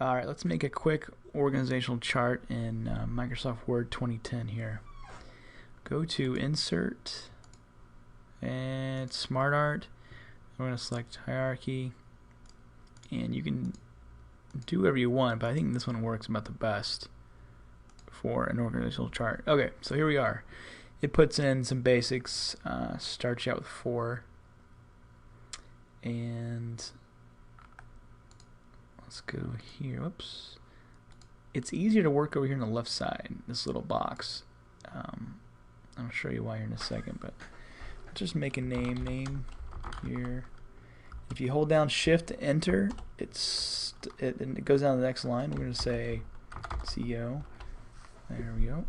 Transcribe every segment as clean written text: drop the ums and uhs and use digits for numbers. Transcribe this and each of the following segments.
Alright, let's make a quick organizational chart in Microsoft Word 2010 here. Go to Insert and Smart Art. We're going to select Hierarchy, and you can do whatever you want, but I think this one works about the best for an organizational chart. Okay, so here we are. It puts in some basics, starts you out with 4, and let's go here. Whoops. It's easier to work over here on the left side, this little box. I'll show you why here in a second, but just make a name here. If you hold down Shift Enter, it goes down to the next line. We're going to say CEO. There we go.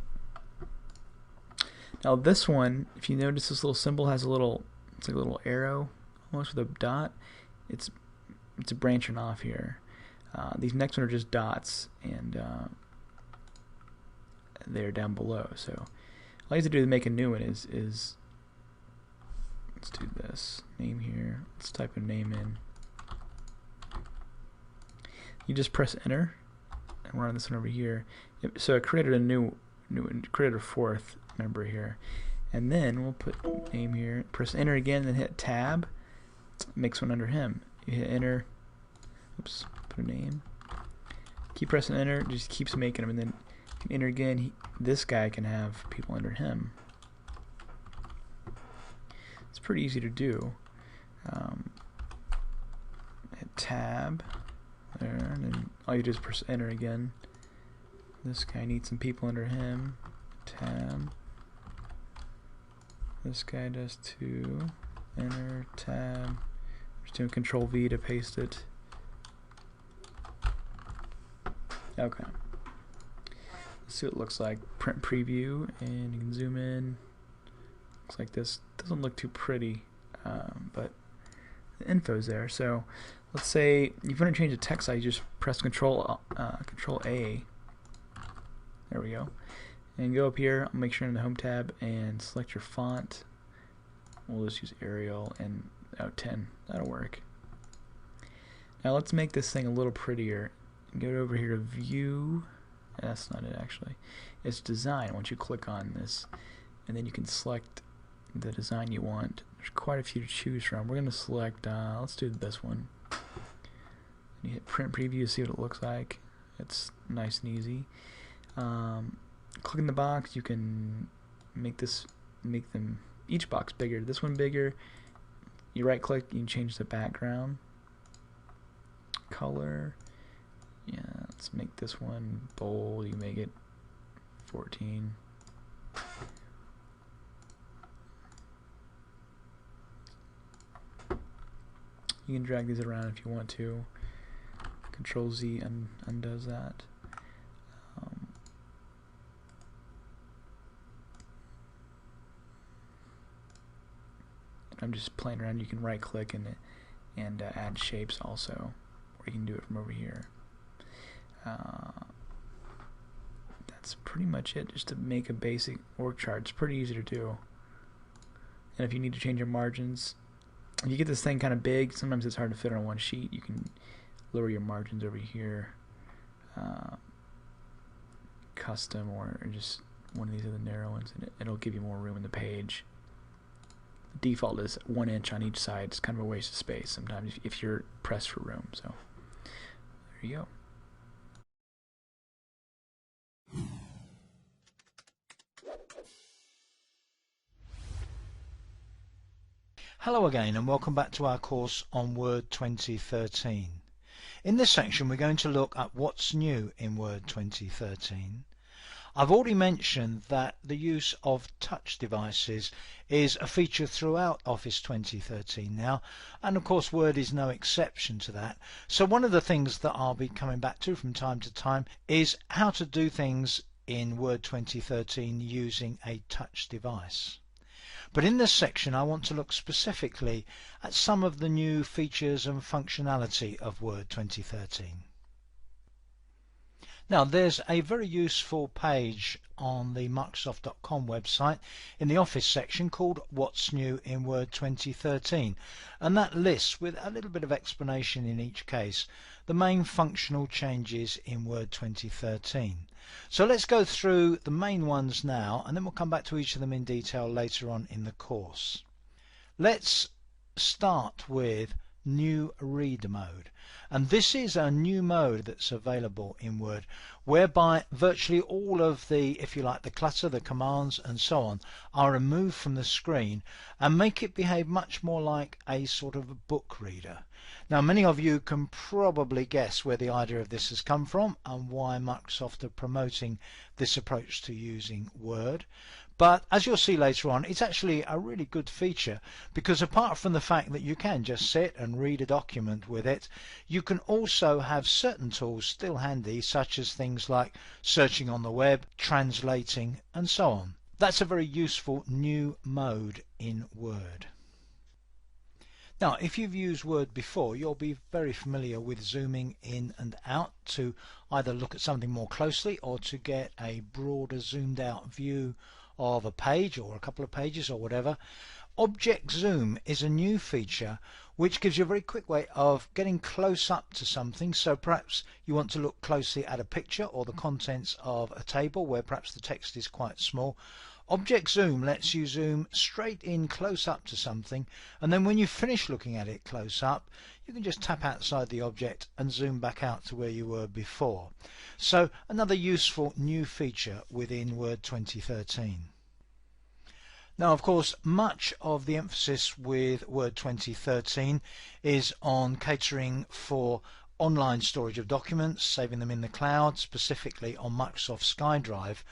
Now this one, if you notice, this little symbol has a little, it's like a little arrow, almost with a dot. It's branching off here. These next ones are just dots, and they're down below. So all you have to do to make a new one is let's do this name here. Let's type a name in. You just press enter, and we're on this one over here. So it created a new created a 4th member here, and then we'll put name here. Press enter again, and then hit tab. Makes one under him. You hit enter. Oops. Put a name. Keep pressing enter. It just keeps making them, and then you can enter again. This guy can have people under him. It's pretty easy to do. Hit tab there, and then all you do is press enter again. This guy needs some people under him. Tab. This guy does too. Enter, tab. Just doing Control V to paste it. Okay. Let's see what it looks like. Print preview, and you can zoom in. Looks like this. Doesn't look too pretty, but the info's there. So let's say if you want to change the text size, you just press Control A. There we go. And go up here. I'll make sure in the Home tab and select your font. We'll just use Arial and 10. That'll work. Now let's make this thing a little prettier. Go over here to View. That's not it actually. It's Design. Once you click on this, and then you can select the design you want. There's quite a few to choose from. We're going to select, let's do this one. You hit Print Preview to see what it looks like. It's nice and easy. Click in the box. You can make them each box bigger. This one bigger. You right click. You can change the background color. Yeah, let's make this one bold. You make it 14. You can drag these around if you want to. Control Z undoes that. I'm just playing around. You can right click and add shapes also, or you can do it from over here. That's pretty much it, just to make a basic org chart. It's pretty easy to do. And if you need to change your margins, if you get this thing kind of big, sometimes it's hard to fit on one sheet. You can lower your margins over here, custom, or just one of these other narrow ones, and it'll give you more room in the page. The default is 1 inch on each side. It's kind of a waste of space sometimes if you're pressed for room. So there you go. Hello again, and welcome back to our course on Word 2013. In this section we're going to look at what's new in Word 2013. I've already mentioned that the use of touch devices is a feature throughout Office 2013 now, and of course Word is no exception to that. So one of the things that I'll be coming back to from time to time is how to do things in Word 2013 using a touch device. But in this section I want to look specifically at some of the new features and functionality of Word 2013. Now there's a very useful page on the Microsoft.com website in the Office section called What's New in Word 2013, and that lists, with a little bit of explanation in each case, the main functional changes in Word 2013. So let's go through the main ones now, and then we'll come back to each of them in detail later on in the course. Let's start with New Read Mode, and this is a new mode that's available in Word whereby virtually all of the, if you like, the clutter, the commands and so on are removed from the screen and make it behave much more like a sort of a book reader. Now many of you can probably guess where the idea of this has come from and why Microsoft are promoting this approach to using Word. But as you'll see later on, it's actually a really good feature, because apart from the fact that you can just sit and read a document with it, you can also have certain tools still handy, such as things like searching on the web, translating and so on. That's a very useful new mode in Word. Now if you've used Word before, you'll be very familiar with zooming in and out to either look at something more closely or to get a broader zoomed out view of a page or a couple of pages or whatever. Object zoom is a new feature which gives you a very quick way of getting close up to something. So perhaps you want to look closely at a picture or the contents of a table where perhaps the text is quite small. Object zoom lets you zoom straight in close up to something, and then when you finish looking at it close up, you can just tap outside the object and zoom back out to where you were before. So another useful new feature within Word 2013. Now of course much of the emphasis with Word 2013 is on catering for online storage of documents, saving them in the cloud, specifically on Microsoft SkyDrive.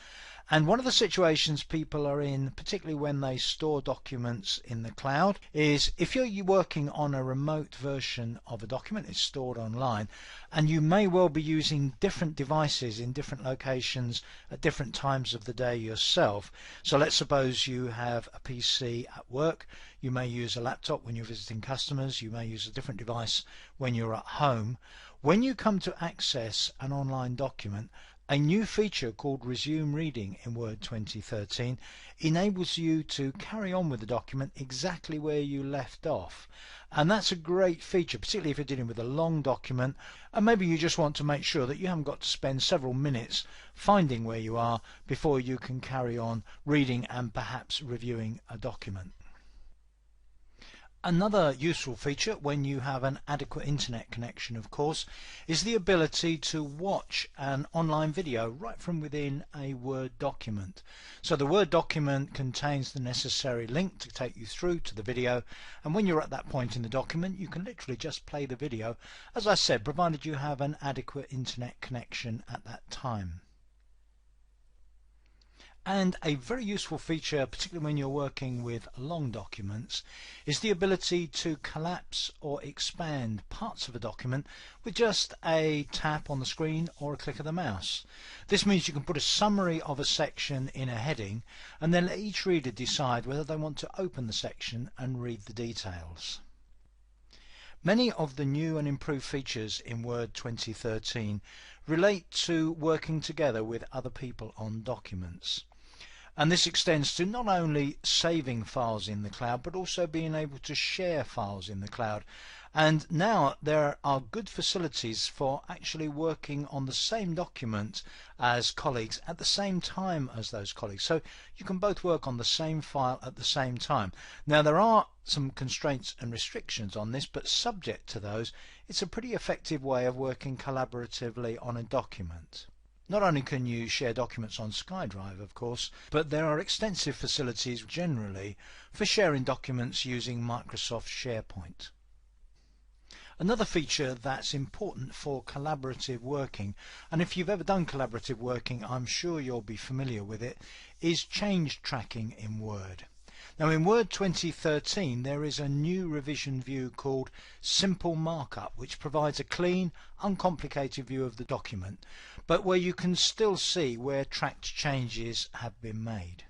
And one of the situations people are in, particularly when they store documents in the cloud, is if you're working on a remote version of a document, it's stored online, and you may well be using different devices in different locations at different times of the day yourself. So let's suppose you have a PC at work, you may use a laptop when you're visiting customers, you may use a different device when you're at home. When you come to access an online document, a new feature called Resume Reading in Word 2013 enables you to carry on with the document exactly where you left off. And that's a great feature, particularly if you're dealing with a long document and maybe you just want to make sure that you haven't got to spend several minutes finding where you are before you can carry on reading and perhaps reviewing a document. Another useful feature when you have an adequate internet connection, of course, is the ability to watch an online video right from within a Word document. So the Word document contains the necessary link to take you through to the video, and when you're at that point in the document you can literally just play the video, as I said, provided you have an adequate internet connection at that time. And a very useful feature, particularly when you're working with long documents, is the ability to collapse or expand parts of a document with just a tap on the screen or a click of the mouse. This means you can put a summary of a section in a heading and then let each reader decide whether they want to open the section and read the details. Many of the new and improved features in Word 2013 relate to working together with other people on documents. And this extends to not only saving files in the cloud, but also being able to share files in the cloud. And now there are good facilities for actually working on the same document as colleagues at the same time as those colleagues. So you can both work on the same file at the same time. Now there are some constraints and restrictions on this, but subject to those, it's a pretty effective way of working collaboratively on a document. Not only can you share documents on SkyDrive, of course, but there are extensive facilities generally for sharing documents using Microsoft SharePoint. Another feature that's important for collaborative working, and if you've ever done collaborative working I'm sure you'll be familiar with it, is change tracking in Word. Now in Word 2013 there is a new revision view called Simple Markup, which provides a clean, uncomplicated view of the document, but where you can still see where tracked changes have been made.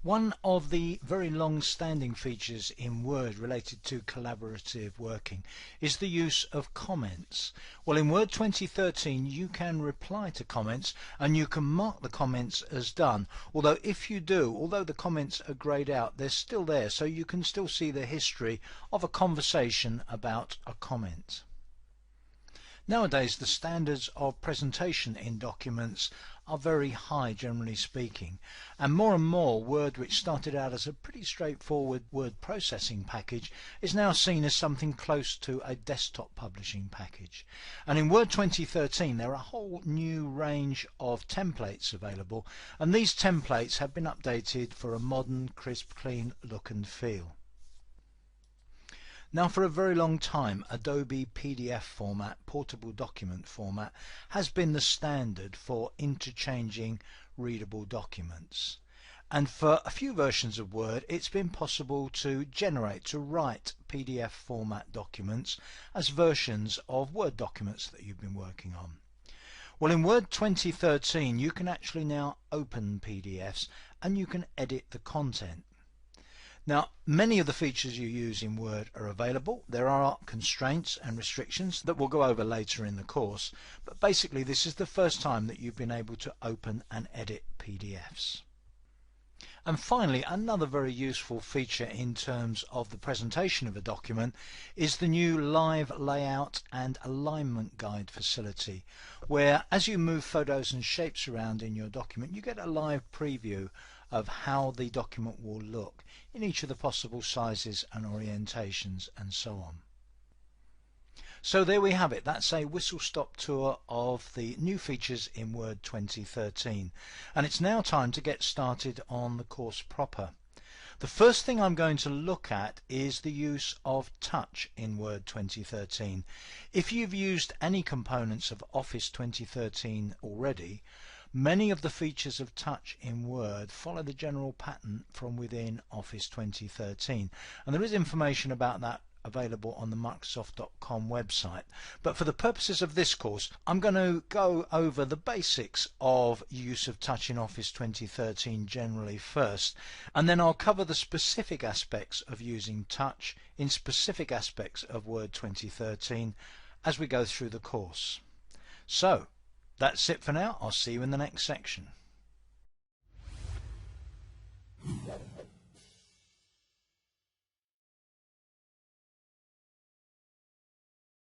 One of the very long-standing features in Word related to collaborative working is the use of comments. Well, in Word 2013 you can reply to comments and you can mark the comments as done, although if you do, although the comments are greyed out, they're still there, so you can still see the history of a conversation about a comment. Nowadays the standards of presentation in documents are very high, generally speaking, and more Word, which started out as a pretty straightforward word processing package, is now seen as something close to a desktop publishing package. And in Word 2013 there are a whole new range of templates available, and these templates have been updated for a modern, crisp, clean look and feel. Now, for a very long time, Adobe PDF format, portable document format, has been the standard for interchanging readable documents. And for a few versions of Word, it's been possible to write PDF format documents as versions of Word documents that you've been working on. Well, in Word 2013, you can actually now open PDFs and you can edit the content. Now, many of the features you use in Word are available. There are constraints and restrictions that we'll go over later in the course, but basically this is the first time that you've been able to open and edit PDFs. And finally, another very useful feature in terms of the presentation of a document is the new live layout and alignment guide facility, where as you move photos and shapes around in your document, you get a live preview of how the document will look in each of the possible sizes and orientations and so on. So there we have it. That's a whistle-stop tour of the new features in Word 2013, and it's now time to get started on the course proper. The first thing I'm going to look at is the use of touch in Word 2013. If you've used any components of Office 2013 already, many of the features of touch in Word follow the general pattern from within Office 2013, and there is information about that available on the Microsoft.com website. But for the purposes of this course, I'm going to go over the basics of use of touch in Office 2013 generally first, and then I'll cover the specific aspects of using touch in specific aspects of Word 2013 as we go through the course. So that's it for now. I'll see you in the next section.